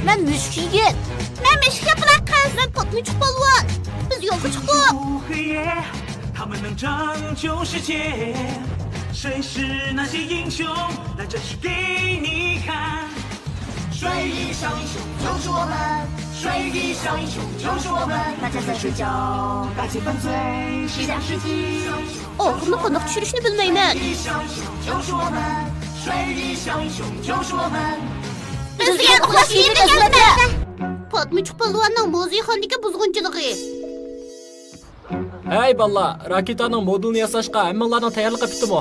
Ben müşk yigit. Ben müşk yapılan kız. Ben patlıcık balvan. Biz yolga çıktık. 他们能拯救世界，谁是那些英雄？来这是给你看。水翼小英雄就是我们，水翼小英雄就是我们。大家在睡觉，大气粉碎，西凉世纪。Oğlumla konak çürüşünü bilmeymen. 水翼小英雄就是我们，水翼小英雄就是我们。 Bizga uxlash yerida keldi. Patlıcık balvanning muzeyxondagi buzg'unchiligi. Hey balla, raketaning modelini yasashga hammalarning tayyorligi bitdimi?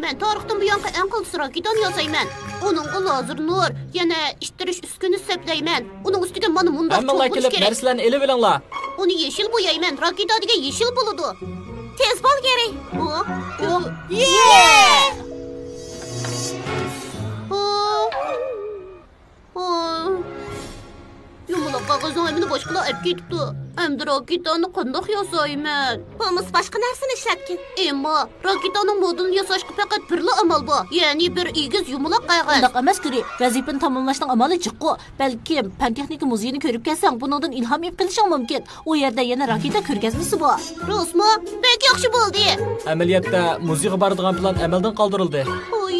Men tarixdan buyongi eng qiltis raketani yasayman. Uningga lazer nur, yana ishtirish uskuni seplayman. Uning ustiga mana mundaq Hammalar kelib narsalarni elib olinglar. Uni yeşil bo'yayman. Raketa degan yeşil bo'ladi. Tez bo'l kerak. Yumaloq qog'ozning emini boshqalar olib ketibdi. Endi raketani qandoq yasayman? Bo'lmasa boshqa narsani ishlatgin. Ammo raketaning modelini yasashga faqat birla amal bor. Ya'ni bir egiz yumaloq qog'oz. Undaq emas kiri. Vazifani tamomlashning amali jiqqu. Balkim fan texnika muzeyini ko'rib kelsang, buningdan ilhom olib kelishing mumkin. U yerda yana raketa ko'rgazmasi bor. Rostmi? Bek yaxshi bo'ldi. Amaliyotda muzeyga boradigan plan amaldan qoldirildi.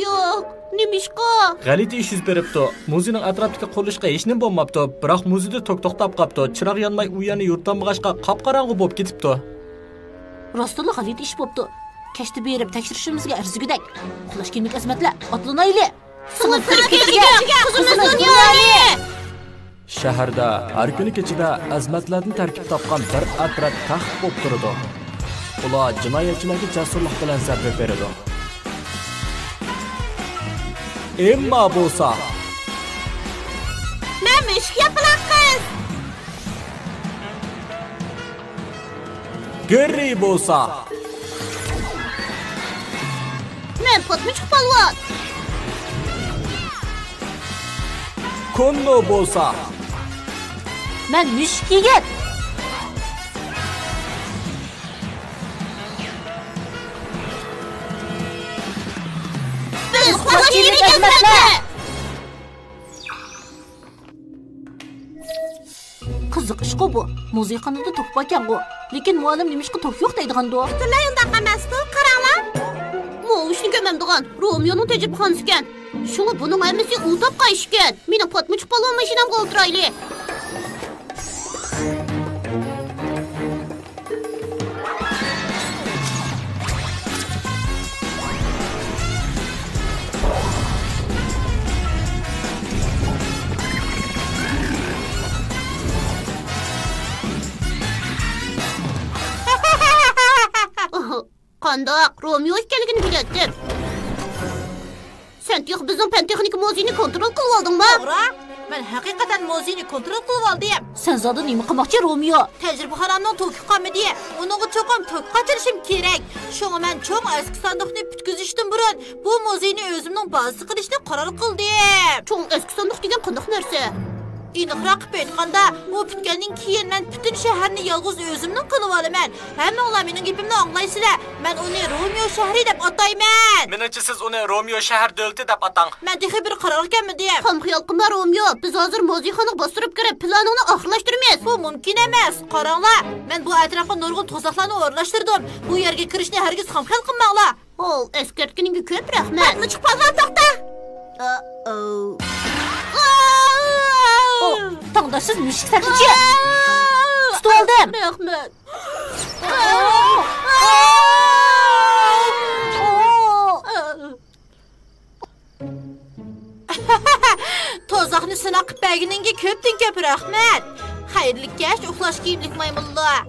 Yo'q. Nimishqa? G'alati ish yuz beribdi. Muzeyning atrofidagi qurilishga hech nima bo'lmabdi. Biroq muzeyda to'xtab qolibdi. Chiroq yonmay u yerni yurtolmag'achqa qop-qorong'u bo'lib ketibdi. Rostilla g'alati ish bo'pti. Kashta berib tekshirishimizga arzigudak. Uxlash kerak azmatlar, otlanayli. Singib kirib ketgan qizimiz dunyoni. Shaharda har kuni kechida azmatlardan tarkib topgan bir atraf taxt bo'lib turadi. Ular jinoyatchilarga jasurlik bilan zarba beradi. Emma bo'lsa, Men müşk yapılan kız. Geri bo'lsa, Men patlıcık balvan. Konno bo'lsa, Men müşk yigit. Biz uxlash yeriga keldik. Qiziq ish-ku bu. Muzeyxonada to'p ekan bu. Lekin muallim nimishqa to'p yo'q deydigan-du. Butunlay undaq emasdi, qaranglar. Mo'ishni ko'mamdigan Romeoning tajribxonasi ekan. Shunga buning hammasi u topqa ish ekan. Meni patlıcık balvan mashinamga o'tirayli. Qandaq Romeo ekanligini biladim. Sen bizning fan texnika muzeyini kontrol qilib oldingmi? To'g'ri. Men haqiqatan muzeyni kontrol qilib oldim. Sen zodi nima qilmoqchi Romeo? Tajribaxonamning to'ki qolmadi. Uniga cho'qim to'p qochirishim kerak. Shunga men cho'ng eski sandiqni bitkizishdan burun bu muzeyni o'zimning bazasi qilishni qaror qildim. Cho'ng eski sandiq degan qandoq narsa? Aniqroq aytganda, u bitgandan keyin men butun shaharni yolg'iz o'zimning qilib olaman. Hammanglar mening gapimni anglaysizlar. Men uni Romeo shahri deb atayman. menimcha siz uni Romeo shahar davlati deb atang. Men texi bir qaror kelmadim. Ham xiyol qilma Romeo. Biz hozir muzeyxonaga bostirib kirib planini oxirlashtiramiz. Bu mumkin emas. Qaranglar, men bu atrofga nurg'un to'saqlarni o'rnashtirdim. Bu yerga kirishni hargiz ham xil qilmanglar. Ol, eskartganinga ko'p rahmat. Patlıcık balvan to'xta. Tangdashsiz müşk sakıcı. Tutib oldim. Rahmat. To'zoqni sinab berginingga ko'pdan-ko'p rahmat. Xayrli kech, uxlash kiyimlik maymunlar.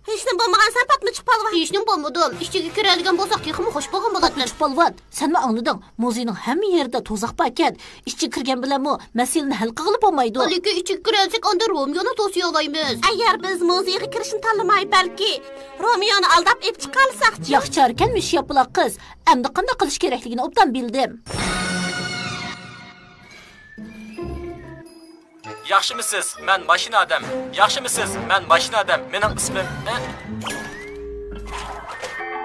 Hech nima bo'lmagansan patlıcık balvan. Hech nima bo'lmadim. Ishchiga kiradigan bo'lsak, texmi xush bo'lgan bo'ladi. Patlıcık balvan, sen mi anladın? Muzeyning hamma yerida to'zoq bor ekan. Ishchi kirgan bilan mu masalani hal qilib bo'lmaydi. Lekin ishchiga kirsak, onda Romeoni to'siy olamiz. Agar biz muzeyga kirishni tanlamay balki Romeoni aldab ep chiqarsak-chi. Yaxshi ekanmish yapılar qiz. Endi qanday qilish kerakligini obdan bildim. Yaxshimisiz? Men mashina odam. Yaxshimisiz? Men mashina odam. Mening ismim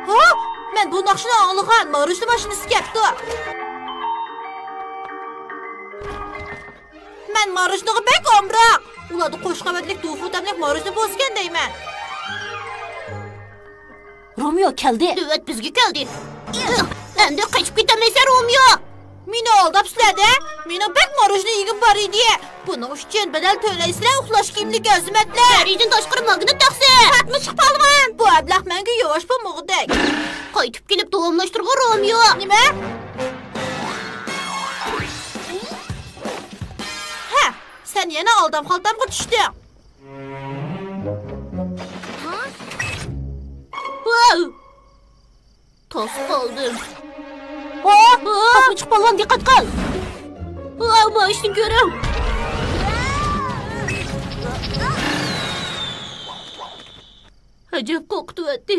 Ha, men bu naqshni anglagan, Marushni mashinasi kelibdi. Men marujniga bek omroq. Ularda qo'shqavatlik tofu tamlik marujni bosgan deyman. Romeo keldi. Evet bizga keldi. Endi qochib ketamaysan Romeo. Meni aldapsizlar-da. Meni bek marujni yegib bor edi. Buning uchun bedel to'laysizlar, uxlash kiyimlik azmatlar. Darijdan tashqari magnet taqsi. Fatmish polvon. Bu ablah menga yavash bo'lmoqdek. Qaytib kelib davomlashtirg'in Romeo. Nima? Ha, sen yana aldam xaltamga tushding. Wow. Toz qoldim. Fatmish polvon diqqat qil. Boshni ko'ram. Ajab qo'rqityapti.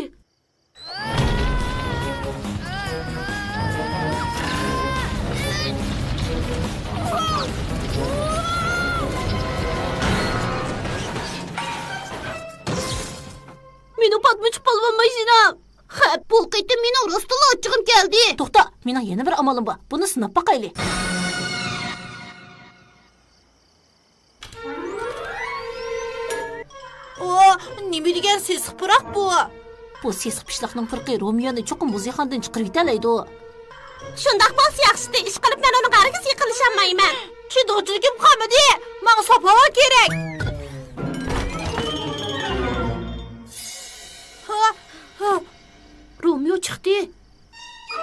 Meni Fatmish polvon mashinam. Ha, bu qayta meni rostla ochig'im keldi. To'xta, mening yana bir amalim bor. Buni sinab boqaylik. Nima degan sesiq biroq bu? Bu sesiq pishloqning firqi Romeoni cho'qim muzeyxonadan chiqarib yetalaydi. Shundoq bo'lsa yaxshi, ish qilib men uni qarg'iz yiqilishamayman. Chidovchiligim qolmadi. Menga sopava kerak. Romeo chiqdi.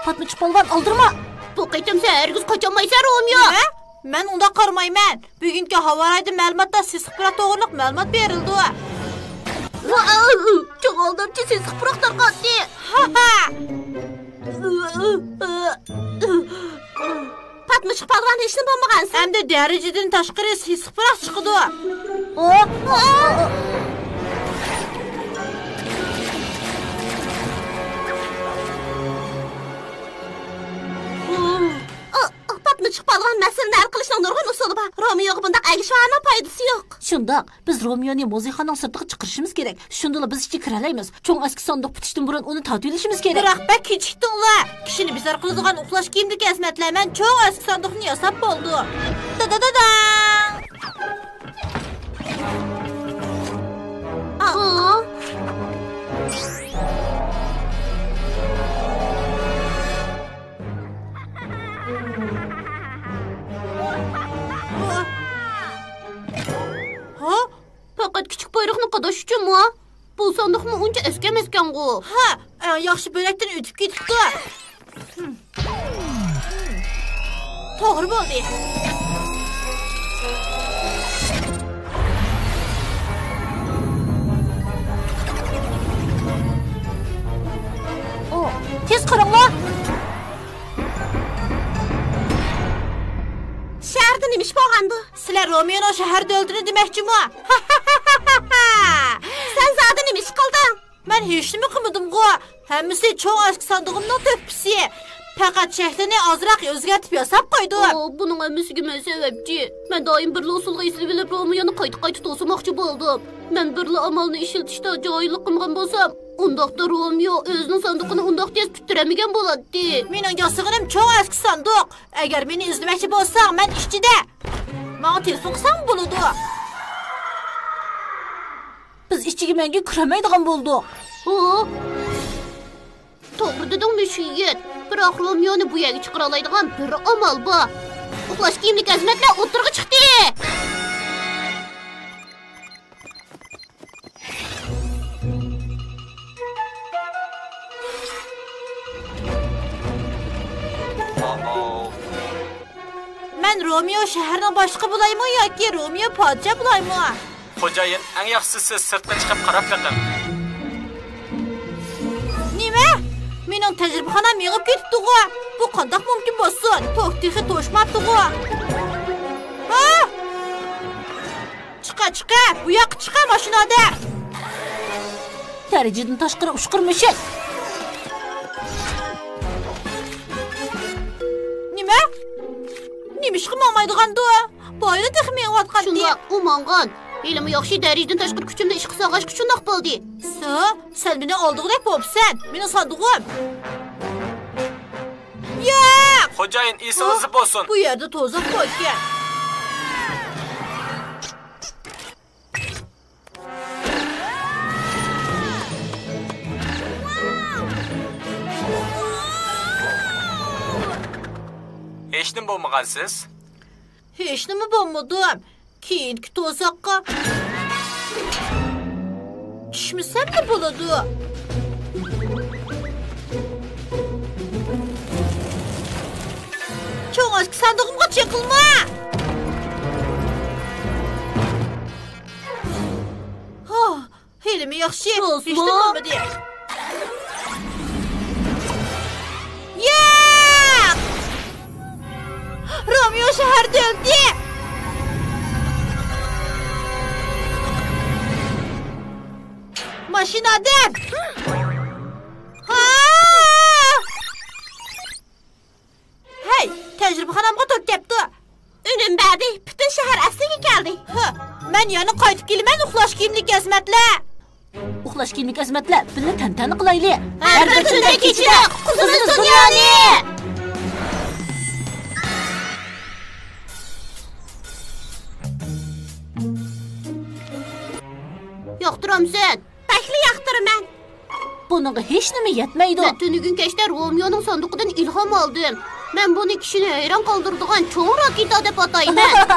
Fatmish polvon oldirma. Bu qaytam sen hargiz qochamaysan Romeo. Nima? Men unda qarmayman. Bugungi havorayda ma'lumotda sesiq biroq to'g'riliq ma'lumot berildi. Çok oldumcha sesiq biroq tarqatdi. Fatmish polvon hech nima bo'lmagansan. Hamda darajadan tashqari sesiq biroq chiqdi. Fatmish polvon masalani hal qilishning nurg'un usuli bor. Romeoga bunday agishvani foydasi yo'q. Shundoq, biz Romeoni muzeyxonaning sirtiga chiqarishimiz kerak. Shunda biz ichga kira olamiz. Cho'ng aski sandiq bitishdan burun uni tatib olishimiz kerak. Biroq bak kechikdinglar. Kishini bizar qiladigan uxlash kiyimlik azmatlar men cho'ng aski sandiqni yasab bo'ldi. Da. Faqat kichik bayroqni qadash uchunmi? Bu sandiqmi uncha eski emaskan-ku. Ha, yaxshi bo'lakdan o'tib ketibdi. To'g'ri bo'ldi. Tez qaranglar. Shaharda nima ish bo'lgandi? Sizlar Romeoni shaharda o'ldirdi demoqchimi? Sen zada nima ish qilding? Men hech nima qilmadim-ku. Hammasi cho'ng aski sandig'imning to'ppisi. Faqat shaklini ozroq o'zgartib yasab qo'ydim. Buning hammasiga men sababchi. Men doim bir usulga eslab bilib Romeoni qayta to'smoqchi bo'ldim. Men bir amalni ishlatishda joylik qilgan bo'lsam, undaqda Romeo o'zining sandiqini undaq tez bitiramagan bo'ladi. Mening yosig'inim cho'ng aski sandiq. Agar meni izlamoqchi bo'lsang, men ishchida. Menga telefon qilsang bo'ladi. Biz ichiga menga kiramaydigan bo'ldik. To'g'ri dedingmi shu yigit? Biroq Romeoni bu yerga chiqara oladigan bir amal bor. Uxlash kiyimlik azmatlar o'tirg'i chiqdi. Men Romeo shaharning boshqa bo'laymi yoki Romeo podshoh bo'laymi? Xo'jayin, eng yaxshisi sirtqa chiqib qarab qo'ying. Nima? Mening tajribaxonam yig'ib ketdi-ku. Bu qanday mumkin bo'lsin? To'xtixi to'shmabdi-ku. Chiqa, bu yoqqa chiqa mashinada. Darajadan tashqari ushqirmishik. Nima? Nima ish qilmaydigan-da? Boyla texmeyotgan Shunda umongan. Ilmi yaxshi darajadan tashqari kuchimni ish qilsag'ash shundoq bo'ldi. Sen meni oldig'idek bo'psan. Mening sandig'im. Yo'q! Xo'jayin, esingiz bo'lsin. Bu yerda to'zib qo'ygan. hech nima bo'lmagansiz? Hech nima bo'lmadim. Keyingi to'saqqa tushmasam ne bo'ladi? Cho'ng'azki sandig'imga cheqilma. Ha, helimi yaxshi. Hech nima bo'lmadi. Yo'q! Romeo shaharda o'ldi. Mashinadan. Ha! Hey, tecrübexonamga to'p kepti. Önüm berdi. Bütün şehir asliga keldi. Ha, men yana qaytib kelman uxlash kiyimlik azmatlar. Uxlash kiyimlik azmatlar, birga tantana qilaylik. Har bir tunda kechida quzimiz dunyoni. Yoqtiramsan. Bakli yoqtiraman. Buningga hech nima yetmaydi. Ben tünügün keşte Romeo'nun sandıkından ilham aldım. Ben bunu kişini hayran kaldırdıgan çoğun rakita dep atayım ben.